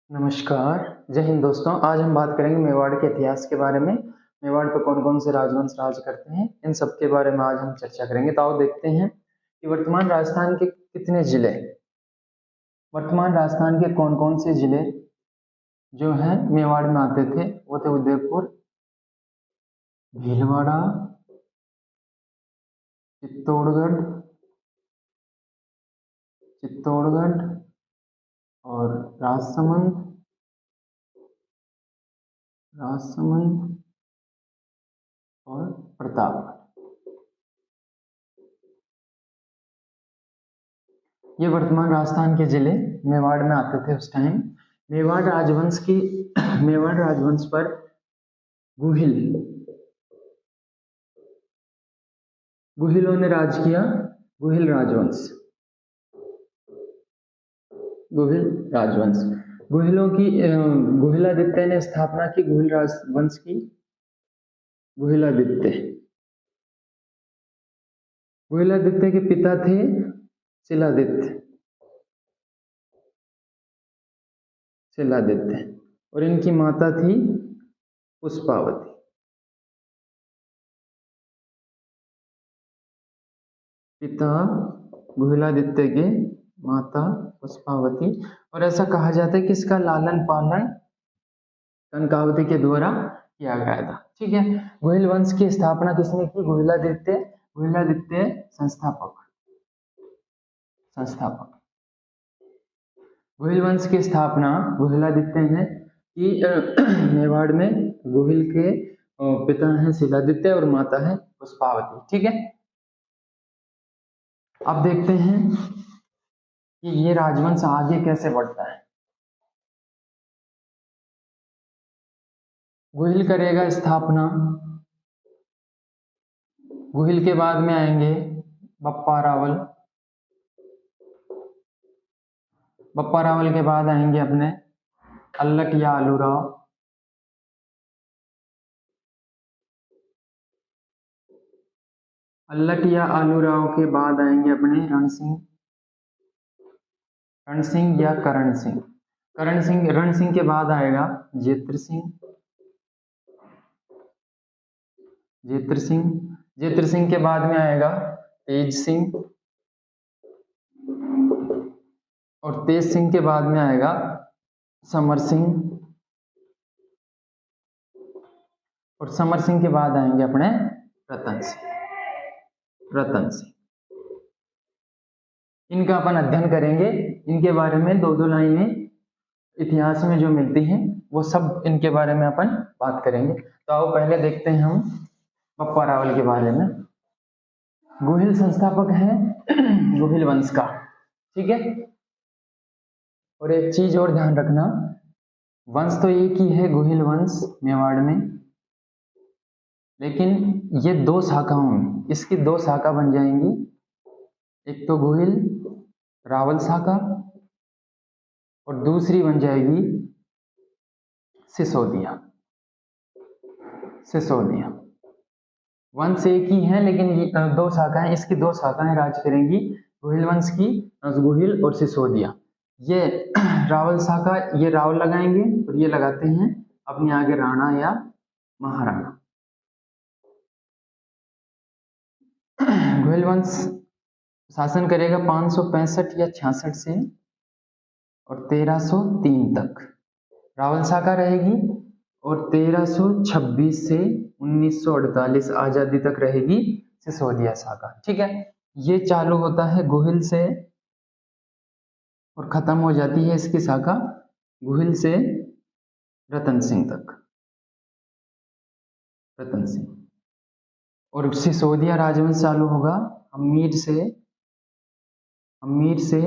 नमस्कार, जय हिंद दोस्तों। आज हम बात करेंगे मेवाड़ के इतिहास के बारे में। मेवाड़ पर कौन कौन से राजवंश राज करते हैं, इन सब के बारे में आज हम चर्चा करेंगे। तो आओ देखते हैं कि वर्तमान राजस्थान के कितने जिले, वर्तमान राजस्थान के कौन कौन से जिले जो हैं मेवाड़ में आते थे। वो थे उदयपुर, भीलवाड़ा, चित्तौड़गढ़ और राजसमंद और प्रतापगढ़। ये वर्तमान राजस्थान के जिले मेवाड़ में आते थे उस टाइम। मेवाड़ राजवंश पर गुहिलों ने राज किया। गुहिल राजवंश गुहिलादित्य ने स्थापना की गुहिल राजवंश की। गुहिलादित्य के पिता थे शिलादित्य और इनकी माता थी पुष्पावती। पिता गुहिलादित्य के, माता पुष्पावती। और ऐसा कहा जाता है कि इसका लालन पालन कनकावती के द्वारा किया गया था। ठीक है। गुहिल वंश की स्थापना किसने की? गुहिलादित्य संस्थापक। गुहिल वंश की स्थापना गुहिलादित्य ने की। मेवाड़ में गुहिल के पिता हैं शिलादित्य और माता है पुष्पावती। ठीक है। अब देखते हैं कि ये राजवंश आगे कैसे बढ़ता है। गुहिल करेगा स्थापना। गुहिल के बाद में आएंगे बप्पा रावल के बाद आएंगे अपने अल्लक या आलूराव। अल्लक या आलूराव के बाद आएंगे अपने रण सिंह या करण सिंह के बाद आएगा जेत्र सिंह के बाद में आएगा तेज सिंह और तेज सिंह के बाद में आएगा समर सिंह और समर सिंह के बाद आएंगे अपने रतन सिंह। इनका अपन अध्ययन करेंगे। इनके बारे में दो लाइनें इतिहास में जो मिलती हैं वो सब इनके बारे में अपन बात करेंगे। तो आओ पहले देखते हैं हम बप्पा रावल के बारे में। गुहिल संस्थापक है गुहिल वंश का। ठीक है। और एक चीज और ध्यान रखना, वंश तो एक ही है गुहिल वंश मेवाड़ में, लेकिन ये दो शाखाओं में, इसकी दो शाखा बन जाएंगी। एक तो गुहिल रावल शाखा और दूसरी बन जाएगी सिसोदिया। वंश एक ही है लेकिन ये दो शाखाएं, इसकी दो शाखाएं राज करेंगी। गुहिल वंश की गुहिल और सिसोदिया। ये रावल शाखा, ये रावल लगाएंगे और ये लगाते हैं अपने आगे राणा या महाराणा। गुहिल वंश शासन करेगा 565 या 66 से और 1303 तक। रावल शाखा रहेगी और 1326 से 1948 आजादी तक रहेगी सिसोदिया शाखा। ठीक है। ये चालू होता है गुहिल से और खत्म हो जाती है इसकी शाखा गुहिल से रतन सिंह तक। और सिसोदिया राजवंश चालू होगा अमीर से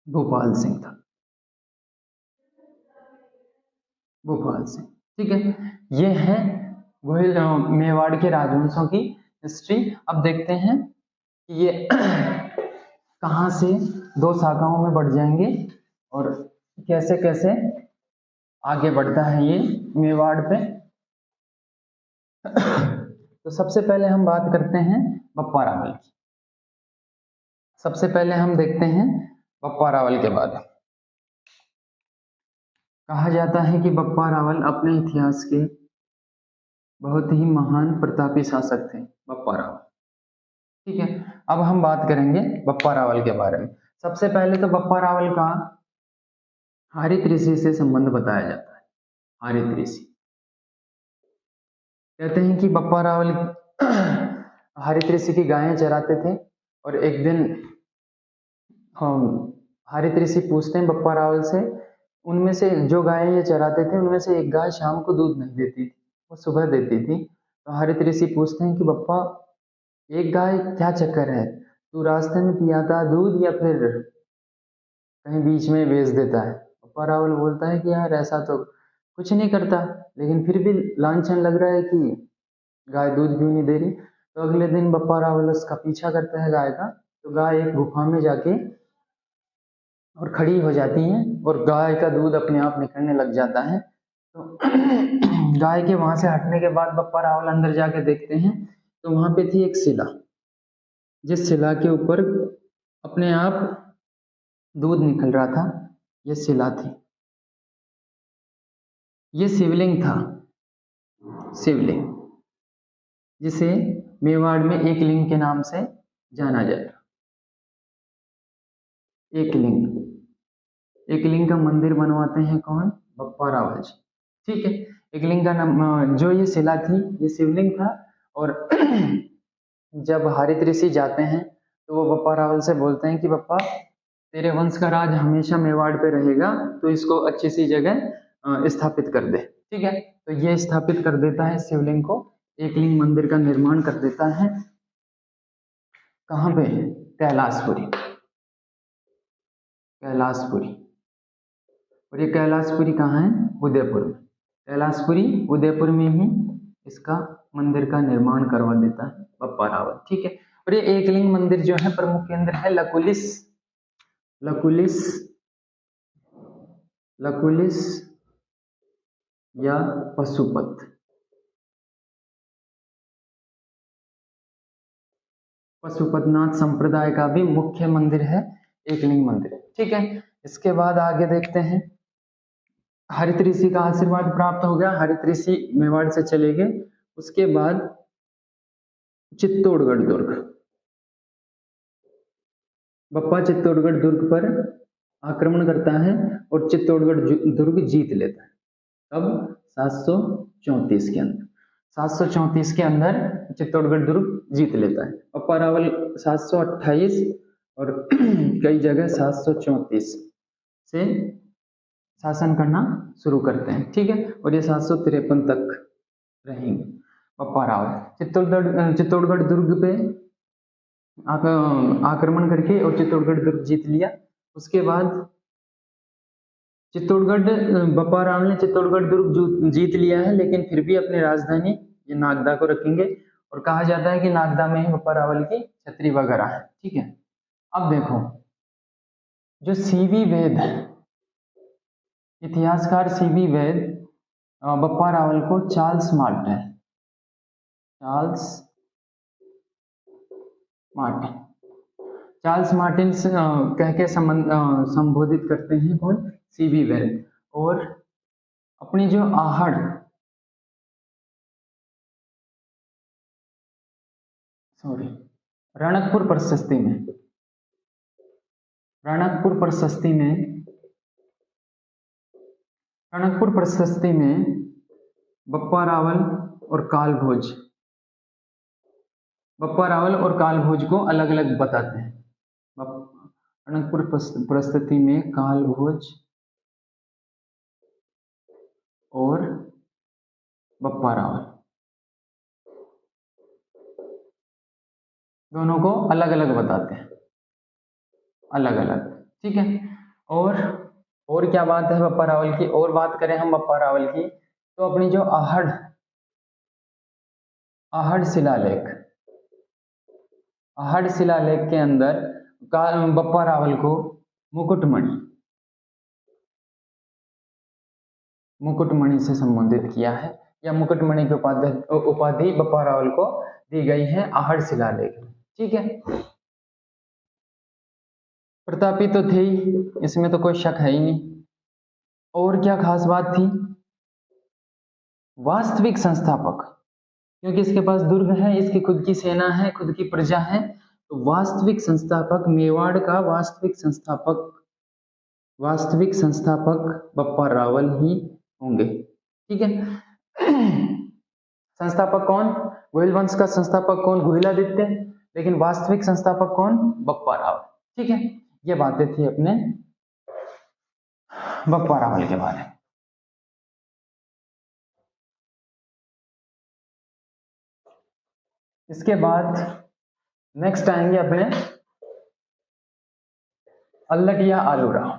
भोपाल सिंह तक। ठीक है। ये है गुहिल मेवाड़ के राजवंशों की हिस्ट्री। अब देखते हैं कि ये कहां से दो शाखाओं में बढ़ जाएंगे और कैसे कैसे आगे बढ़ता है ये मेवाड़ पे। तो सबसे पहले हम बात करते हैं बप्पा रावल की। सबसे पहले हम देखते हैं बप्पा रावल के बारे में। कहा जाता है कि बप्पा रावल अपने इतिहास के बहुत ही महान प्रतापी शासक थे, बप्पा रावल। ठीक है, अब हम बात करेंगे बप्पा रावल के बारे में। सबसे पहले तो बप्पा रावल का हरित ऋषि से संबंध बताया जाता है। हरित ऋषि कहते हैं कि बप्पा रावल हरित ऋषि की गायें चराते थे, और एक दिन हम हरित ऋषि पूछते हैं बप्पा रावल से, उनमें से जो गायें ये चराते थे उनमें से एक गाय शाम को दूध नहीं देती थी, वो सुबह देती थी। तो हरित ऋषि पूछते हैं कि बप्पा, एक गाय क्या चक्कर है, तू रास्ते में पियाता दूध या फिर कहीं बीच में बेच देता है? बप्पा रावल बोलता है कि यार ऐसा तो कुछ नहीं करता, लेकिन फिर भी लांछन लग रहा है कि गाय दूध क्यों नहीं दे रही। तो अगले दिन बप्पा रावल उसका पीछा करता है गाय का, तो गाय एक गुफा में जाके और खड़ी हो जाती है, और गाय का दूध अपने आप निकलने लग जाता है। तो गाय के वहां से हटने के बाद बप्पा रावल अंदर जाके देखते हैं, तो वहां पे थी एक शिला, जिस शिला के ऊपर अपने आप दूध निकल रहा था, ये शिला थी, ये शिवलिंग था। शिवलिंग, जिसे मेवाड़ में एक लिंग के नाम से जाना जाता। एक लिंग का मंदिर बनवाते हैं कौन? बप्पा रावल जी। ठीक है, एक लिंग का नाम, जो ये शिला थी ये शिवलिंग था। और जब हरित ऋषि जाते हैं तो वो बप्पा रावल से बोलते हैं कि बप्पा, तेरे वंश का राज हमेशा मेवाड़ पे रहेगा, तो इसको अच्छी सी जगह स्थापित कर दे। ठीक है, तो ये स्थापित कर देता है शिवलिंग को, एक लिंग मंदिर का निर्माण कर देता है। कहाँ पे? कैलाशपुरी। कैलाशपुरी, और ये कैलाशपुरी कहाँ है? उदयपुर में। कैलाशपुरी उदयपुर में ही इसका मंदिर का निर्माण करवा देता है बप्पा रावल। ठीक है, और ये एकलिंग मंदिर जो है प्रमुख केंद्र है लकुलिस लकुलिस लकुलिस या पशुपत। पशुपतनाथ संप्रदाय का भी मुख्य मंदिर है, एकलिंग मंदिर। ठीक है, इसके बाद आगे देखते हैं। हरित ऋषि का आशीर्वाद प्राप्त हो गया, हरित ऋषि मेवाड़ से चले गए। उसके बाद चित्तौड़गढ़ दुर्ग, बप्पा चित्तौड़गढ़ दुर्ग पर आक्रमण करता है और चित्तौड़गढ़ दुर्ग जीत लेता है। कब? 734 के अंदर। 734 के अंदर चित्तौड़गढ़ दुर्ग जीत लेता है। बप्पा रावल 728 और कई जगह 734 से शासन करना शुरू करते हैं। ठीक है, और ये 753 तक रहेंगे बप्पा रावल। चित्तौड़गढ़ दुर्ग पे आक्रमण करके और चित्तौड़गढ़ दुर्ग जीत लिया। उसके बाद बप्पा रावल ने चित्तौड़गढ़ दुर्ग जीत लिया है, लेकिन फिर भी अपनी राजधानी ये नागदा को रखेंगे, और कहा जाता है कि नागदा में ही बप्पा रावल की छतरी वगैरह है। ठीक है, अब देखो, जो सीवी वेद, इतिहासकार सीवी वेद बप्पा रावल को चार्ल्स मार्टिन से कह के संबोधित करते हैं कौन? सीवी वेद। और अपनी जो रणकपुर प्रशस्ति में बप्पा रावल और कालभोज को अलग अलग बताते हैं। रणकपुर प्रशस्ति में कालभोज और बप्पा रावल दोनों को अलग अलग बताते हैं, अलग अलग। ठीक है, और क्या बात है बप्पा रावल की? और बात करें हम बप्पा रावल की, तो अपनी जो आहड़ शिलालेख के अंदर बप्पा रावल को मुकुटमणि से संबोधित किया है, या मुकुटमणि की उपाधि बप्पा रावल को दी गई है आहड़ शिलालेख में। ठीक है, प्रतापी तो थे ही, इसमें तो कोई शक है ही नहीं। और क्या खास बात थी? वास्तविक संस्थापक, क्योंकि इसके पास दुर्ग है, इसकी खुद की सेना है, खुद की प्रजा है, तो वास्तविक संस्थापक, मेवाड़ का वास्तविक संस्थापक बप्पा रावल ही होंगे। ठीक है। संस्थापक कौन? गोहिल वंश का संस्थापक कौन? गोहिलादित्य। लेकिन वास्तविक संस्थापक कौन? बप्पा रावल। ठीक है, ये बातें थी अपने बप्पा रावल के बारे में। इसके बाद नेक्स्ट आएंगे अपने अल्लटिया आलूराव।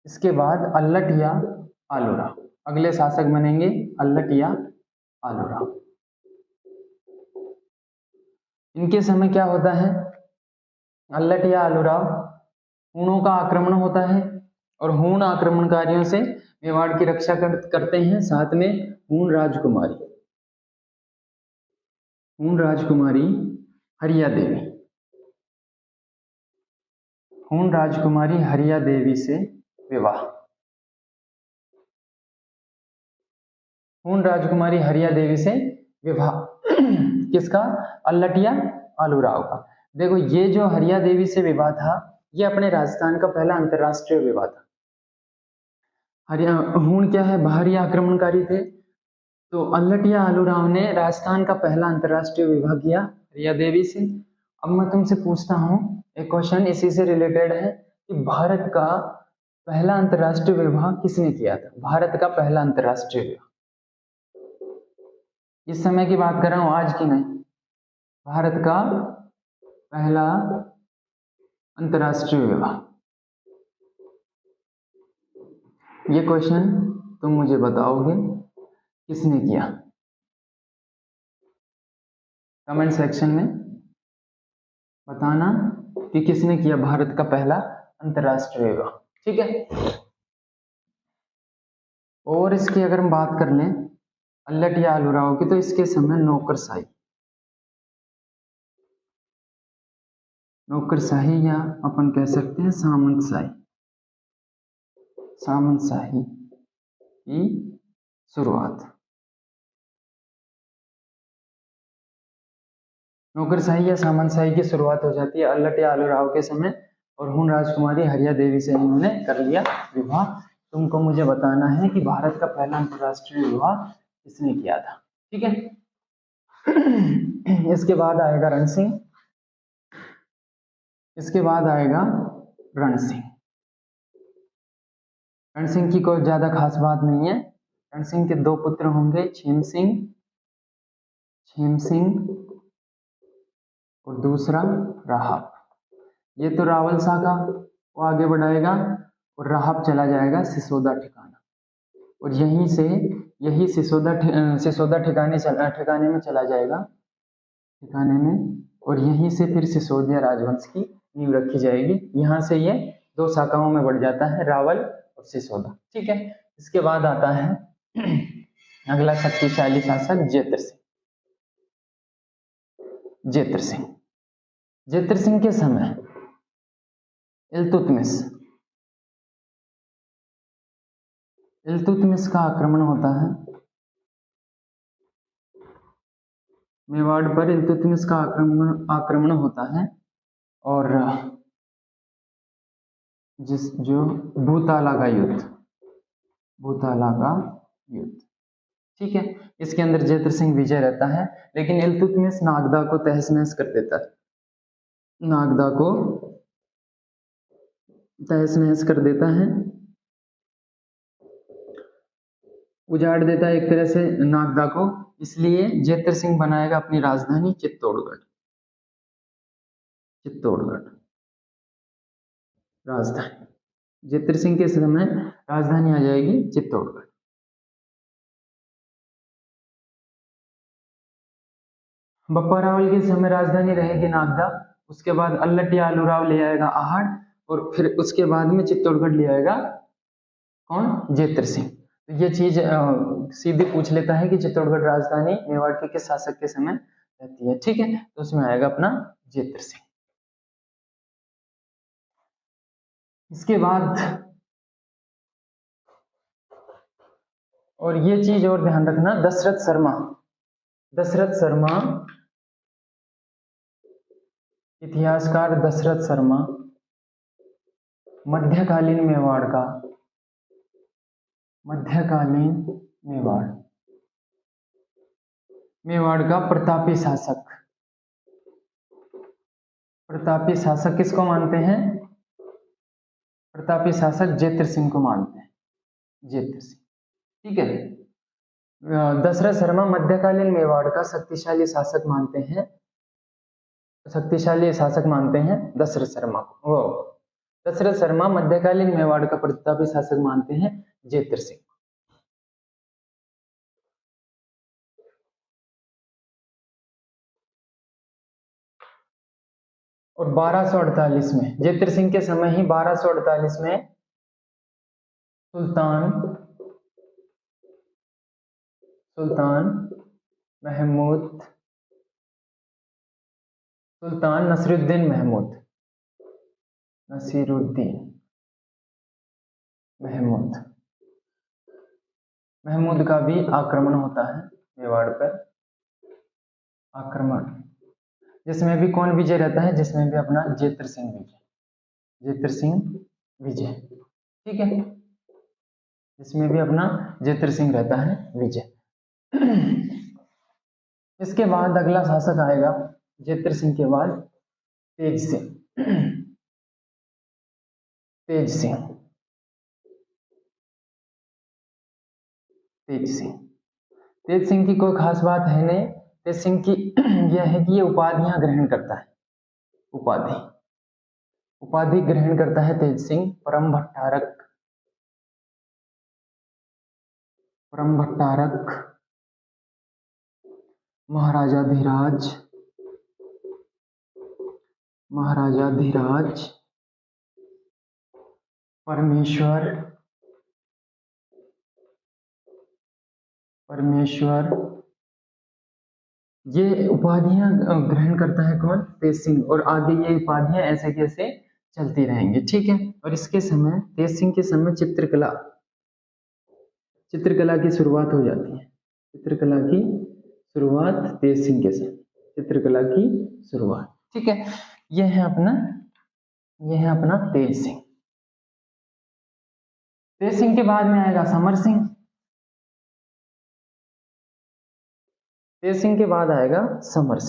इसके बाद अल्लटिया आलूराव अगले शासक बनेंगे, अल्लटिया आलूराव। इनके समय क्या होता है? अल्लटिया आलूराव, हूणों का आक्रमण होता है और हूण आक्रमणकारियों से मेवाड़ की रक्षा करते हैं। साथ में हूण राजकुमारी हरिया देवी, हूण राजकुमारी हरिया देवी से विवाह। हूण राजकुमारी हरिया देवी से विवाह किसका? अल्लटिया आलूराव का। देखो, ये जो हरिया देवी से विवाह था, ये अपने राजस्थान का पहला अंतरराष्ट्रीय विवाह था। हूण क्या है? बाहरी आक्रमणकारी थे, तो अल्लटिया आलूराव ने राजस्थान का पहला अंतरराष्ट्रीय विवाह किया हरिया देवी से। अब मैं तुमसे पूछता हूँ एक क्वेश्चन इसी से रिलेटेड है कि भारत का पहला अंतरराष्ट्रीय विवाह किसने किया था? भारत का पहला अंतरराष्ट्रीय विवाह, इस समय की बात कर रहा हूं, आज की नहीं। भारत का पहला अंतरराष्ट्रीय विवाह, ये क्वेश्चन तुम मुझे बताओगे किसने किया? कमेंट सेक्शन में बताना कि किसने किया भारत का पहला अंतरराष्ट्रीय विवाह। ठीक है। और इसकी अगर हम बात कर लें अल्लटिया आलूराव की, तो इसके समय नौकरशाही या अपन कह सकते हैं सामंतशाही की शुरुआत। नौकरशाही या सामंतशाही की शुरुआत हो जाती है अल्लटिया आलूराव के समय, और हूण राजकुमारी हरिया देवी से इन्होंने कर लिया विवाह। तुमको मुझे बताना है कि भारत का पहला अंतरराष्ट्रीय विवाह किसने किया था। ठीक है। इसके बाद आएगा रण सिंह। रण सिंह की कोई ज्यादा खास बात नहीं है। रण सिंह के दो पुत्र होंगे, छेम सिंह और दूसरा राहब। ये तो रावल शाखा वो आगे बढ़ाएगा और राहब चला जाएगा सिसोदा ठिकाना, और यही सिसोदा ठिकाने में चला जाएगा, और यहीं से फिर सिसोदिया राजवंश की नींव रखी जाएगी। यहाँ से ये दो शाखाओं में बढ़ जाता है, रावल और सिसोदा। ठीक है। इसके बाद आता है अगला शक्तिशाली शासक जेतर सिंह के समय इल्तुतमिश का आक्रमण होता है मेवाड़ पर। इल्तुतमिश का आक्रमण होता है, और जो भूताला का युद्ध, ठीक है, इसके अंदर जेतर सिंह विजय रहता है। लेकिन इल्तुतमिश नागदा को तहस नहस कर देता है, उजाड़ देता है एक तरह से नागदा को। इसलिए जेतर सिंह बनाएगा अपनी राजधानी चित्तौड़गढ़ राजधानी। जेतर सिंह के समय राजधानी आ जाएगी चित्तौड़गढ़। बप्पा रावल के समय राजधानी रहेगी नागदा। उसके बाद अल्लटिया आलूराव ले आएगा आहड़, और फिर उसके बाद में चित्तौड़गढ़ ले आएगा कौन? जेतर सिंह। ये चीज सीधे पूछ लेता है कि चित्तौड़गढ़ राजधानी मेवाड़ के किस शासक के समय रहती है। ठीक है, तो उसमें आएगा अपना जेतर सिंह। इसके बाद और ये चीज और ध्यान रखना, दशरथ शर्मा इतिहासकार दशरथ शर्मा मध्यकालीन मेवाड़ का प्रतापी शासक किसको मानते हैं? प्रतापी शासक जेत्र सिंह को मानते हैं, जेत्र सिंह। ठीक है, दशरथ शर्मा मध्यकालीन मेवाड़ का शक्तिशाली शासक मानते हैं दशरथ शर्मा को। दशरथ शर्मा मध्यकालीन मेवाड़ का प्रतापी शासक मानते हैं जेत्र सिंह। और 1248 में, जेत्र सिंह के समय ही 1248 में सुल्तान नसीरुद्दीन महमूद का भी आक्रमण होता है मेवाड़ पर, जिसमें भी कौन विजय रहता है? जिसमें भी अपना जेत्र सिंह विजय। ठीक है, जिसमें भी अपना जेत्र सिंह रहता है विजय। इसके बाद अगला शासक आएगा जेत्र सिंह के बाद तेज सिंह की कोई खास बात है नहीं। तेज सिंह की यह है कि ये उपाधियां ग्रहण करता है, उपाधि ग्रहण करता है तेज सिंह। परम भट्टारक, महाराजाधिराज, परमेश्वर, ये उपाधियां ग्रहण करता है कौन? तेज सिंह। और आगे ये उपाधियां ऐसे कैसे चलती रहेंगी। ठीक है, और इसके समय, तेज सिंह के समय चित्रकला की शुरुआत हो जाती है। चित्रकला की शुरुआत तेज सिंह के समय, चित्रकला की शुरुआत। ठीक है, यह है अपना तेज सिंह। तेज सिंह के बाद में आएगा समर सिंह। तेज सिंह के बाद आएगा समर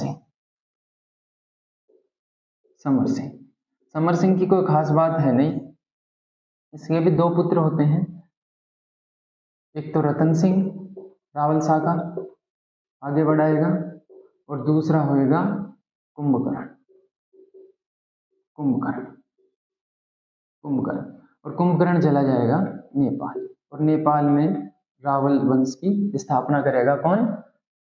सिंह की कोई खास बात है नहीं। इसके भी दो पुत्र होते हैं, एक तो रतन सिंह रावल शाखा आगे बढ़ाएगा, और दूसरा होएगा कुंभकर्ण। और कुंभकर्ण चला जाएगा नेपाल, और नेपाल में रावल वंश की स्थापना करेगा कौन?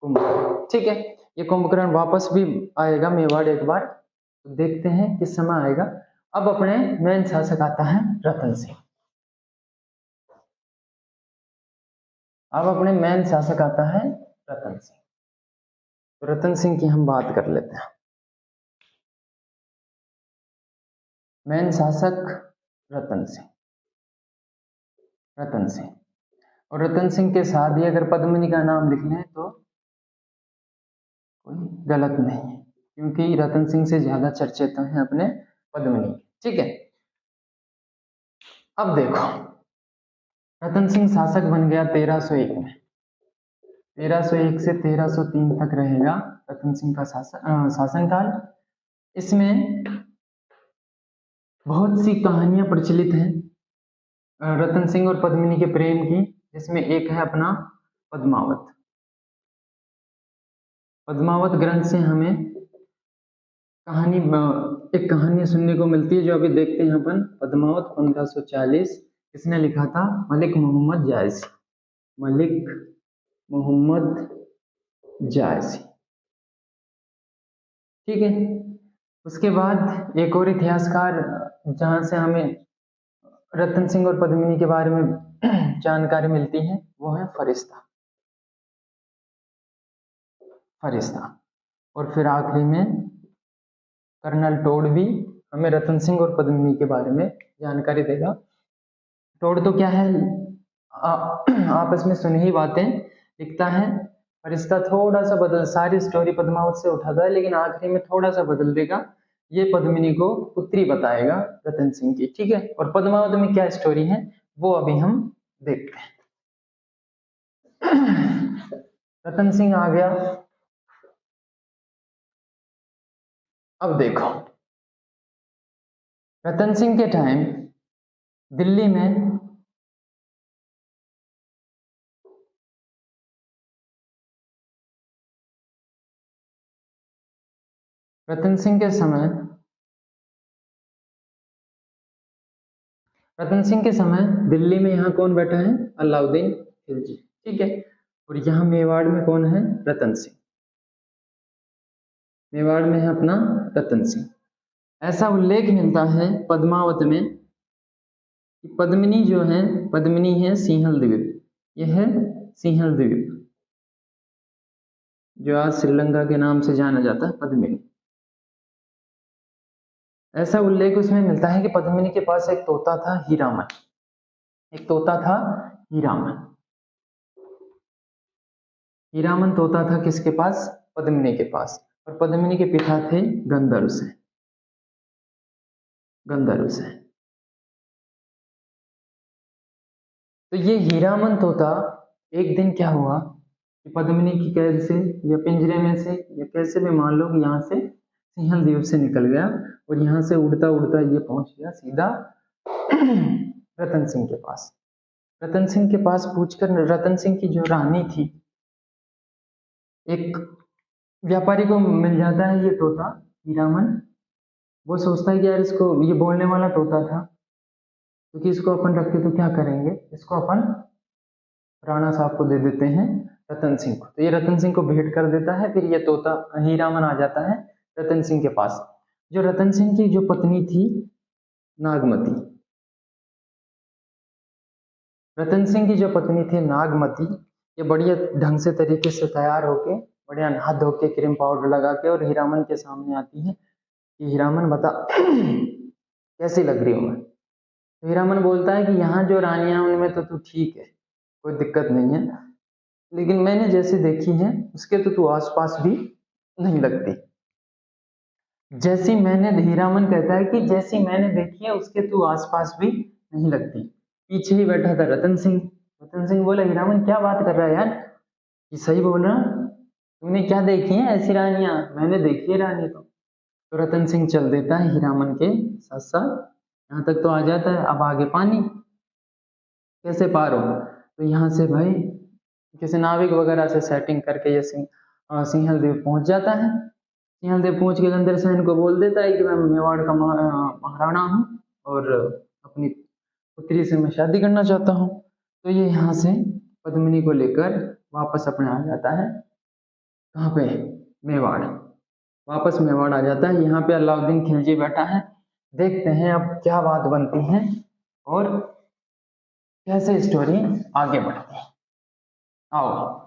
कुंभकर्ण। ठीक है, ये कुंभकर्ण वापस भी आएगा मेवाड़ एक बार, तो देखते हैं किस समय आएगा। अब अपने मेन शासक आता है रतन सिंह। तो रतन सिंह की हम बात कर लेते हैं। मेन शासक रतन सिंह। और रतन सिंह के साथ ही अगर पद्मिनी का नाम लिख लें तो कोई गलत नहीं है, क्योंकि रतन सिंह से ज्यादा चर्चित तो हैं अपने पद्मिनी। ठीक है, अब देखो, रतन सिंह शासक बन गया 1301 में। 1301 से 1303 तक रहेगा रतन सिंह का शासनकाल। इसमें बहुत सी कहानियां प्रचलित हैं रतन सिंह और पद्मिनी के प्रेम की, जिसमें एक है अपना पद्मावत ग्रंथ से हमें एक कहानी सुनने को मिलती है, जो अभी देखते हैं अपन। पद्मावत 1540, किसने लिखा था? मलिक मोहम्मद जायसी। ठीक है, उसके बाद एक और इतिहासकार जहां से हमें रतन सिंह और पद्मिनी के बारे में जानकारी मिलती है, वो है फरिश्ता। और फिर आखिरी में कर्नल टोडबी हमें रतन सिंह और पद्मिनी के बारे में जानकारी देगा। टोड तो क्या है, आपस में सुनी ही बातें लिखता है, रिश्ता थोड़ा सा बदल, सारी स्टोरी पद्मावत से उठाता है लेकिन आखिरी में थोड़ा सा बदल देगा। ये पद्मिनी को पुत्री बताएगा रतन सिंह की, ठीक है। और पद्मावत में क्या स्टोरी है वो अभी हम देखते हैं। रतन सिंह आ गया। अब देखो, रतन सिंह के टाइम दिल्ली में रतन सिंह के समय दिल्ली में यहाँ कौन बैठा है, अलाउद्दीन खिलजी, ठीक है। और यहाँ मेवाड़ में कौन है, रतन सिंह। मेवाड़ में है अपना रतन सिंह। ऐसा उल्लेख मिलता है पद्मावत में कि पद्मिनी जो है, पद्मिनी है सिंहल द्वीप, यह है सिंहल द्वीप जो आज श्रीलंका के नाम से जाना जाता है, पद्मिनी। ऐसा उल्लेख उसमें मिलता है कि पद्मिनी के पास एक तोता था हीरामन, एक तोता था हीरामन। हीरामन तोता था किसके पास, पद्मिनी के पास। और पद्मिनी के पिता थे गंधर्व से, गंधर्व से। तो ये हीरामन तोता एक दिन क्या हुआ कि पद्मिनी की कैद से या पिंजरे में से या कैसे भी मान लो कि यहाँ से सिंहल द्वीप से निकल गया और यहाँ से उड़ता उड़ता ये पहुंच गया सीधा रतन सिंह के पास। रतन सिंह के पास पूछकर रतन सिंह की जो रानी थी, एक व्यापारी को मिल जाता है ये तोता हीरामन। वो सोचता है कि यार इसको, ये बोलने वाला तोता था क्योंकि इसको अपन रखते तो क्या करेंगे, इसको अपन राणा साहब को दे देते हैं, रतन सिंह को। तो ये रतन सिंह को भेंट कर देता है। फिर ये तोता हीरामन आ जाता है रतन सिंह के पास। जो रतन सिंह की जो पत्नी थी नागमती, रतन सिंह की जो पत्नी थी नागमती, ये बढ़िया ढंग से तरीके से तैयार होके, बढ़िया नहा धो के, क्रीम पाउडर लगा के और हीरामन के सामने आती है कि हीरामन बता कैसी लग रही हूँ मैं। तो हीरामन बोलता है कि यहाँ जो रानियां उनमें तो तू ठीक है, कोई दिक्कत नहीं है, लेकिन मैंने जैसे देखी है उसके तो तू आसपास भी नहीं लगती। जैसी मैंने, हीरामन कहता है कि जैसी मैंने देखी है उसके तू आसपास भी नहीं लगती। पीछे ही बैठा था रतन सिंह। रतन सिंह बोला हीरामन क्या बात कर रहा है यार, ये सही बोल रहा, तुमने क्या देखी है ऐसी रानियां, मैंने देखी है रानी तो रतन सिंह चल देता है हीरामन के साथ साथ, यहाँ तक तो आ जाता है। अब आगे पानी कैसे पार हो, तो यहाँ से भाई किसी नाविक वगैरह से सेटिंग करके ये सिंहल द्वीप पहुंच जाता है। सिंहल द्वीप पहुंच के गंधर्व सेन को बोल देता है कि मैं मेवाड़ का महाराणा हूँ और अपनी पुत्री से मैं शादी करना चाहता हूँ। तो ये यहाँ से पद्मिनी को लेकर वापस अपने आ जाता है, कहाँ पे, मेवाड़। वापस मेवाड़ आ जाता है। यहाँ पे अलाउद्दीन खिलजी बैठा है। देखते हैं अब क्या बात बनती है और कैसे स्टोरी आगे बढ़ती है। आओ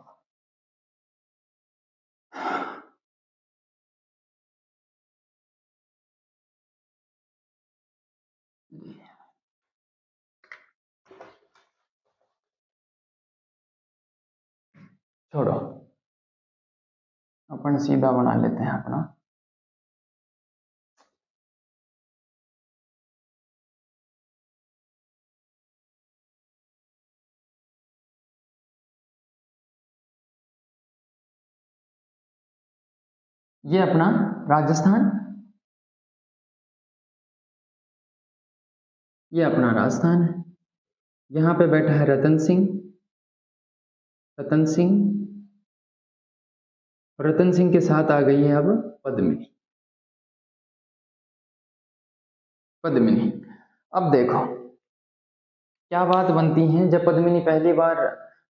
छोड़ो, अपन सीधा बना लेते हैं अपना। ये अपना राजस्थान, ये अपना राजस्थान है। यहाँ पे बैठा है रतन सिंह। रतन सिंह, रतन सिंह के साथ आ गई है अब पद्मिनी। पद्मिनी, अब देखो क्या बात बनती है। जब पद्मिनी पहली बार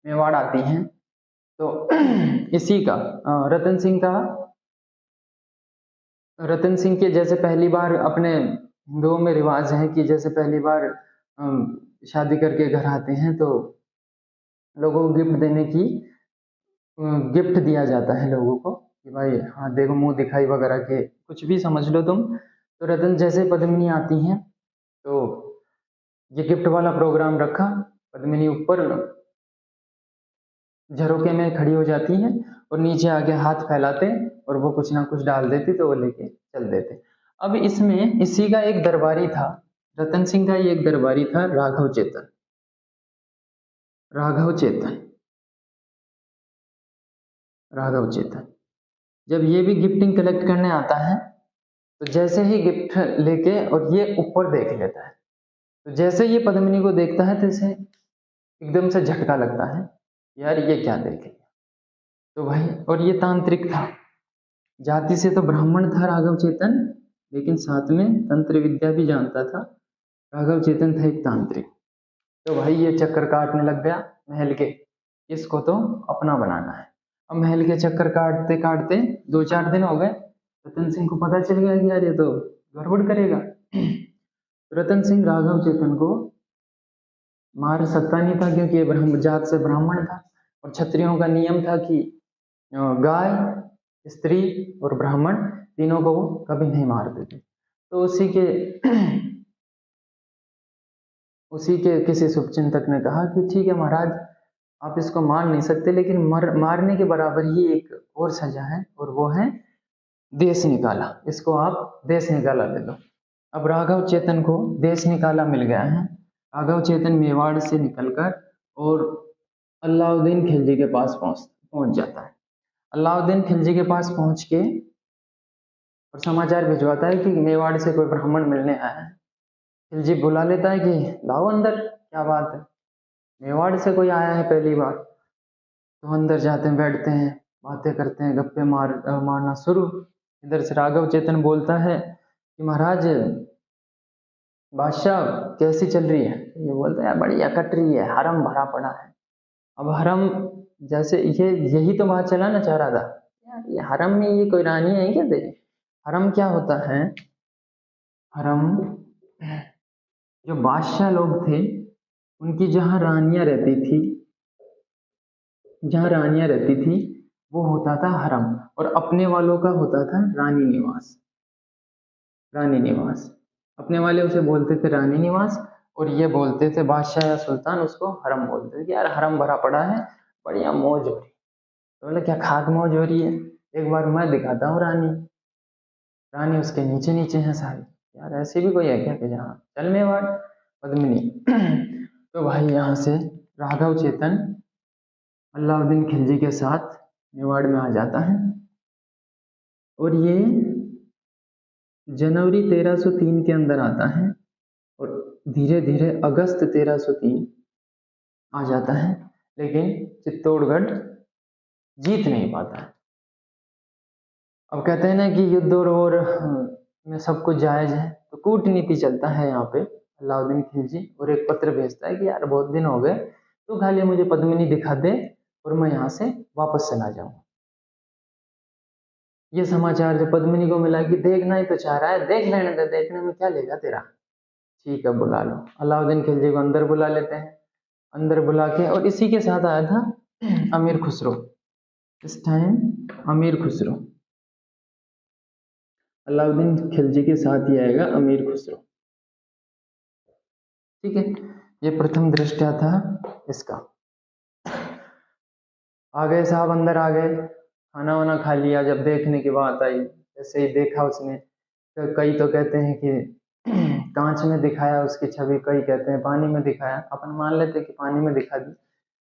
मेवाड़ आती हैं तो इसी का रतन सिंह का, रतन सिंह के जैसे पहली बार, अपने हिंदुओं में रिवाज है कि जैसे पहली बार शादी करके घर आते हैं तो लोगों को गिफ्ट देने की, गिफ्ट दिया जाता है लोगों को कि भाई हाँ देखो, मुंह दिखाई वगैरह के कुछ भी समझ लो तुम। तो रतन जैसे पद्मिनी आती हैं तो ये गिफ्ट वाला प्रोग्राम रखा, पद्मिनी ऊपर झरोके में खड़ी हो जाती हैं और नीचे आके हाथ फैलाते और वो कुछ ना कुछ डाल देती तो वो लेके चल देते। अब इसमें इसी का एक दरबारी था, रतन सिंह का ही एक दरबारी था, राघव चेतन। राघव चेतन राघव चेतन जब ये भी गिफ्टिंग कलेक्ट करने आता है तो जैसे ही गिफ्ट लेके और ये ऊपर देख लेता है, तो जैसे ये पद्मिनी को देखता है तो इसे एकदम से झटका लगता है, यार ये क्या देख लिया। तो भाई, और ये तांत्रिक था, जाति से तो ब्राह्मण था राघव चेतन, लेकिन साथ में तंत्र विद्या भी जानता था। राघव चेतन था एक तांत्रिक। तो भाई ये चक्कर काटने लग गया महल के, इसको तो अपना बनाना है। अब महल के चक्कर काटते काटते 2-4 दिन हो गए, रतन सिंह को पता चल गया कि यार ये तो गड़बड़ करेगा। रतन सिंह राघव चेतन को मार सकता नहीं था क्योंकि ये ब्राह्मण जात से ब्राह्मण था और क्षत्रियों का नियम था कि गाय, स्त्री और ब्राह्मण तीनों को वो कभी नहीं मारते थे। तो उसी के किसी शुभचिंतक ने कहा कि ठीक है महाराज, आप इसको मार नहीं सकते, लेकिन मारने के बराबर ही एक और सजा है और वो है देश निकाला। इसको आप देश निकाला दे दो। अब राघव चेतन को देश निकाला मिल गया है। राघव चेतन मेवाड़ से निकलकर और अलाउद्दीन खिलजी के पास पहुंच जाता है। अलाउद्दीन खिलजी के पास पहुंच के और समाचार भिजवाता है कि मेवाड़ से कोई ब्राह्मण मिलने आया है। खिलजी बुला लेता है कि लाओ अंदर, क्या बात है, मेवाड़ से कोई आया है पहली बार। तो अंदर जाते हैं, बैठते हैं, बातें करते हैं, गप्पे मारना शुरू। इधर से राघव चेतन बोलता है कि महाराज बादशाह कैसी चल रही है। ये बोलता है बढ़िया कट रही है, हरम भरा पड़ा है। अब हरम, जैसे यही तो बात चलाना चाह रहा था यार, ये हरम में ये कोई रानी है क्या तेरी। हरम क्या होता है, हरम जो बादशाह लोग थे उनकी जहाँ रानियां रहती थी वो होता था हरम, और अपने वालों का होता था रानी निवास। अपने वाले उसे बोलते थे रानी निवास, और ये बोलते थे बादशाह या सुल्तान उसको हरम बोलते थे कि यार हरम भरा पड़ा है, बढ़िया मौज हो रही। तो बोले क्या खाक मौज हो रही है, एक बार मैं दिखाता हूँ रानी उसके नीचे नीचे है सारी। यार ऐसी भी कोई है क्या कि जहाँ चल मेवाड़ पद्मिनी। तो भाई यहाँ से राघव चेतन अलाउद्दीन खिलजी के साथ मेवाड़ में आ जाता है, और ये जनवरी 1303 के अंदर आता है और धीरे धीरे अगस्त 1303 आ जाता है, लेकिन चित्तौड़गढ़ जीत नहीं पाता है। अब कहते हैं ना कि युद्ध और में सब कुछ जायज है, तो कूटनीति चलता है यहाँ पे। अलाउद्दीन खिलजी और एक पत्र भेजता है कि यार बहुत दिन हो गए, तो खाली मुझे पद्मिनी दिखा दे और मैं यहाँ से वापस चला जाऊँ। ये समाचार जो पद्मिनी को मिला कि देखना ही तो चाह रहा है, देख लेने दे, देखने में क्या लेगा तेरा, ठीक है बुला लो। अलाउद्दीन खिलजी को अंदर बुला लेते हैं, अंदर बुला के, और इसी के साथ आया था अमीर खुसरो। इस टाइम अमीर खुसरो, अलाउद्दीन खिलजी के साथ ही आएगा अमीर खुसरो। ठीक है, ये प्रथम दृष्टया था इसका। आ गए साहब, अंदर आ गए, खाना वाना खा लिया। जब देखने की बात आई, जैसे ही देखा उसने, तो कई तो कहते हैं कि कांच में दिखाया उसकी छवि, कई कहते हैं पानी में दिखाया। अपन मान लेते कि पानी में दिखा दी।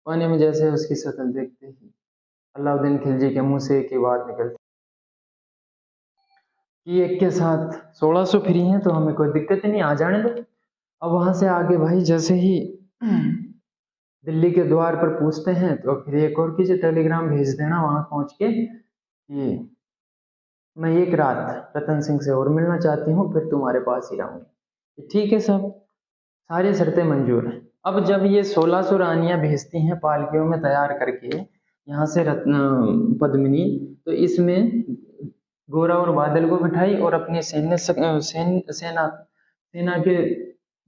पानी में जैसे उसकी शक्ल देखते ही अलाउद्दीन खिलजी के मुंह से एक ही बात निकलती कि एक के साथ 1600 फ्री हैं, तो हमें कोई दिक्कत ही नहीं, आ जाने दो। अब वहां से आगे भाई जैसे ही दिल्ली के द्वार पर पूछते हैं, तो फिर एक और कीजिए टेलीग्राम भेज देना वहां पहुंच के कि मैं एक रात रतन सिंह से और मिलना चाहती हूँ, फिर तुम्हारे पास ही रहूंगी। ठीक है, सब सारी शर्तें मंजूर हैं। अब जब ये 1600 रानियां भेजती हैं पालकियों में तैयार करके यहाँ से पद्मिनी, तो इसमें गोरा और बादल को बिठाई और अपने सेना के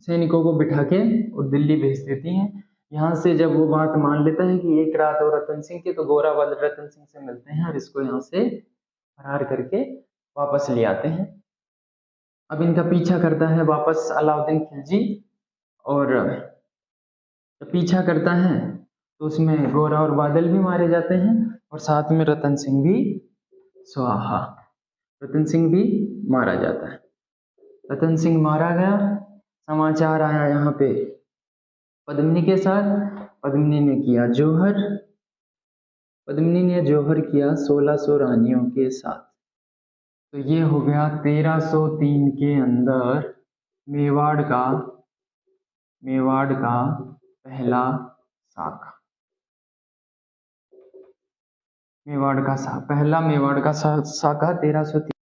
सैनिकों को बिठा के और दिल्ली भेज देती हैं। यहाँ से जब वो बात मान लेता है कि एक रात और रतन सिंह की, तो गोरा बादल रतन सिंह से मिलते हैं और इसको यहाँ से फरार करके वापस ले आते हैं। अब इनका पीछा करता है वापस अलाउद्दीन खिलजी, और जब पीछा करता है तो उसमें गोरा और बादल भी मारे जाते हैं, और साथ में रतन सिंह भी स्वाहा, रतन सिंह भी मारा जाता है। रतन सिंह मारा गया। समाचार आया यहाँ पे पद्मिनी के साथ। पद्मिनी ने किया जौहर, पद्मिनी ने जौहर किया 1600 रानियों के साथ। तो ये हो गया 1303 के अंदर मेवाड़ का पहला साका। पहला मेवाड़ का साका 1303